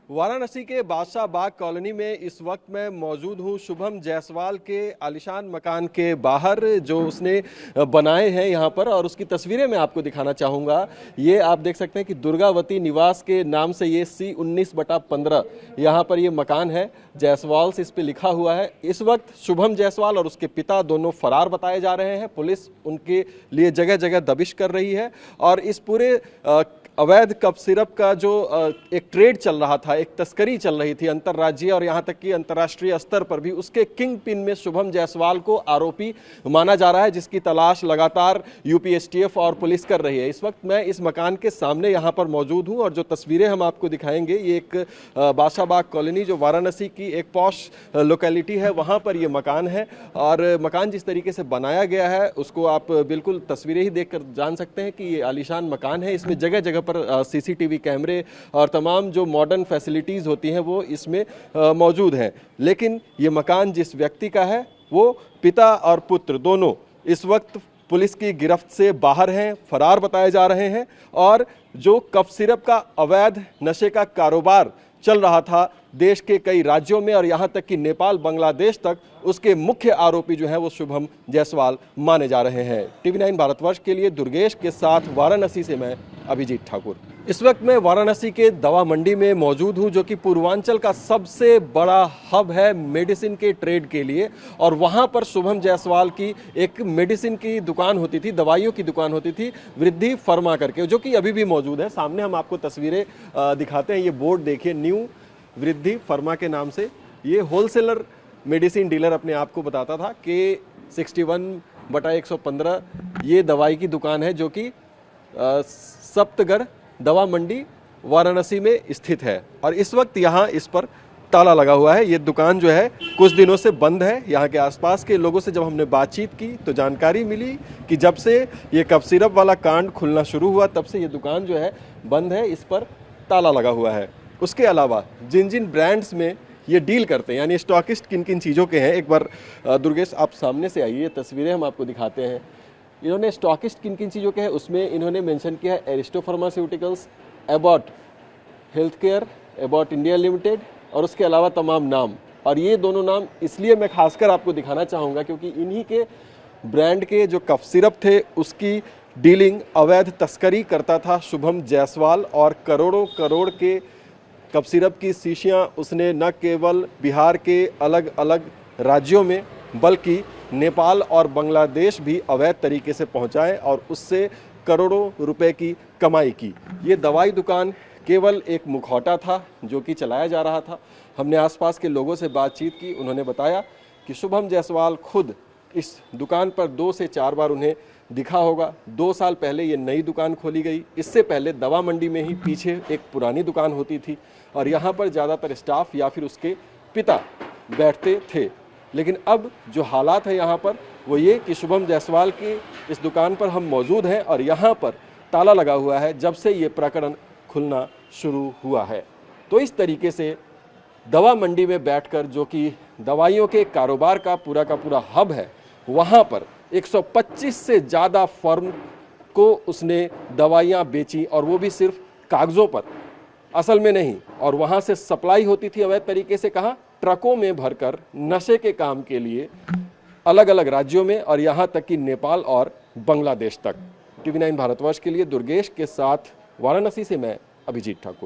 वाराणसी के बादशाह बाग कॉलोनी में इस वक्त मैं मौजूद हूं शुभम जायसवाल के आलीशान मकान के बाहर जो उसने बनाए हैं यहां पर, और उसकी तस्वीरें मैं आपको दिखाना चाहूँगा। ये आप देख सकते हैं कि दुर्गावती निवास के नाम से ये C19/15 यहाँ पर ये मकान है। जायसवाल से इस पे लिखा हुआ है। इस वक्त शुभम जायसवाल और उसके पिता दोनों फरार बताए जा रहे हैं। पुलिस उनके लिए जगह जगह दबिश कर रही है और इस पूरे अवैध कप सिरप का जो एक ट्रेड चल रहा था, एक तस्करी चल रही थी अंतर्राज्यीय और यहाँ तक कि अंतर्राष्ट्रीय स्तर पर भी, उसके किंग पिन में शुभम जायसवाल को आरोपी माना जा रहा है, जिसकी तलाश लगातार यूपीएसटीएफ और पुलिस कर रही है। इस वक्त मैं इस मकान के सामने यहाँ पर मौजूद हूँ और जो तस्वीरें हम आपको दिखाएंगे ये एक बादशाह बाग कॉलोनी जो वाराणसी की एक पॉश लोकेलिटी है, वहाँ पर ये मकान है। और मकान जिस तरीके से बनाया गया है उसको आप बिल्कुल तस्वीरें ही देखकर जान सकते हैं कि ये आलीशान मकान है। इसमें जगह जगह पर सीसीटीवी कैमरे और तमाम जो मॉडर्न फैसिलिटीज़ होती हैं वो इसमें मौजूद हैं। लेकिन ये मकान जिस व्यक्ति का है वो पिता और पुत्र दोनों इस वक्त पुलिस की गिरफ्त से बाहर हैं, फरार बताए जा रहे हैं। और जो कफ सिरप का अवैध नशे का कारोबार चल रहा था देश के कई राज्यों में और यहाँ तक कि नेपाल बांग्लादेश तक, उसके मुख्य आरोपी जो हैं वो शुभम जायसवाल माने जा रहे हैं। TV9 भारतवर्ष के लिए दुर्गेश के साथ वाराणसी से मैं अभिजीत ठाकुर। इस वक्त मैं वाराणसी के दवा मंडी में मौजूद हूं जो कि पूर्वांचल का सबसे बड़ा हब है मेडिसिन के ट्रेड के लिए। और वहां पर शुभम जायसवाल की एक मेडिसिन की दुकान होती थी, दवाइयों की दुकान होती थी, वृद्धि फर्मा करके, जो कि अभी भी मौजूद है। सामने हम आपको तस्वीरें दिखाते हैं। ये बोर्ड देखिए, न्यू वृद्धि फर्मा के नाम से ये होलसेलर मेडिसिन डीलर अपने आप को बताता था कि 61/115 ये दवाई की दुकान है जो कि सप्तगर दवा मंडी वाराणसी में स्थित है। और इस वक्त यहाँ इस पर ताला लगा हुआ है। ये दुकान जो है कुछ दिनों से बंद है। यहाँ के आसपास के लोगों से जब हमने बातचीत की तो जानकारी मिली कि जब से ये कफ सिरप वाला कांड खुलना शुरू हुआ तब से ये दुकान जो है बंद है, इस पर ताला लगा हुआ है। उसके अलावा जिन जिन ब्रांड्स में ये डील करते हैं, यानी स्टॉकिस्ट किन किन चीज़ों के हैं, एक बार दुर्गेश आप सामने से आइए, तस्वीरें हम आपको दिखाते हैं। इन्होंने स्टॉकिस्ट किन किन चीज़ों के हैं उसमें इन्होंने मेंशन किया है Aristo pharmaceuticals, Abbott health care, Abbott India limited और उसके अलावा तमाम नाम। और ये दोनों नाम इसलिए मैं खासकर आपको दिखाना चाहूँगा क्योंकि इन्हीं के ब्रांड के जो कफ सिरप थे उसकी डीलिंग, अवैध तस्करी करता था शुभम जायसवाल। और करोड़ों करोड़ के कफ सिरप की शीशियाँ उसने न केवल बिहार के अलग अलग राज्यों में बल्कि नेपाल और बांग्लादेश भी अवैध तरीके से पहुंचाए और उससे करोड़ों रुपए की कमाई की। ये दवाई दुकान केवल एक मुखौटा था जो कि चलाया जा रहा था। हमने आसपास के लोगों से बातचीत की, उन्होंने बताया कि शुभम जायसवाल खुद इस दुकान पर 2 से 4 बार उन्हें दिखा होगा। 2 साल पहले ये नई दुकान खोली गई। इससे पहले दवा मंडी में ही पीछे एक पुरानी दुकान होती थी और यहाँ पर ज़्यादातर स्टाफ या फिर उसके पिता बैठते थे। लेकिन अब जो हालात है यहाँ पर वो ये कि शुभम जायसवाल की इस दुकान पर हम मौजूद हैं और यहाँ पर ताला लगा हुआ है जब से ये प्रकरण खुलना शुरू हुआ है। तो इस तरीके से दवा मंडी में बैठकर, जो कि दवाइयों के कारोबार का पूरा हब है, वहाँ पर 125 से ज़्यादा फर्म को उसने दवाइयाँ बेची और वो भी सिर्फ कागज़ों पर, असल में नहीं। और वहाँ से सप्लाई होती थी अवैध तरीके से, कहाँ, ट्रकों में भरकर नशे के काम के लिए अलग अलग राज्यों में और यहाँ तक कि नेपाल और बांग्लादेश तक। TV9 भारतवर्ष के लिए दुर्गेश के साथ वाराणसी से मैं अभिजीत ठाकुर।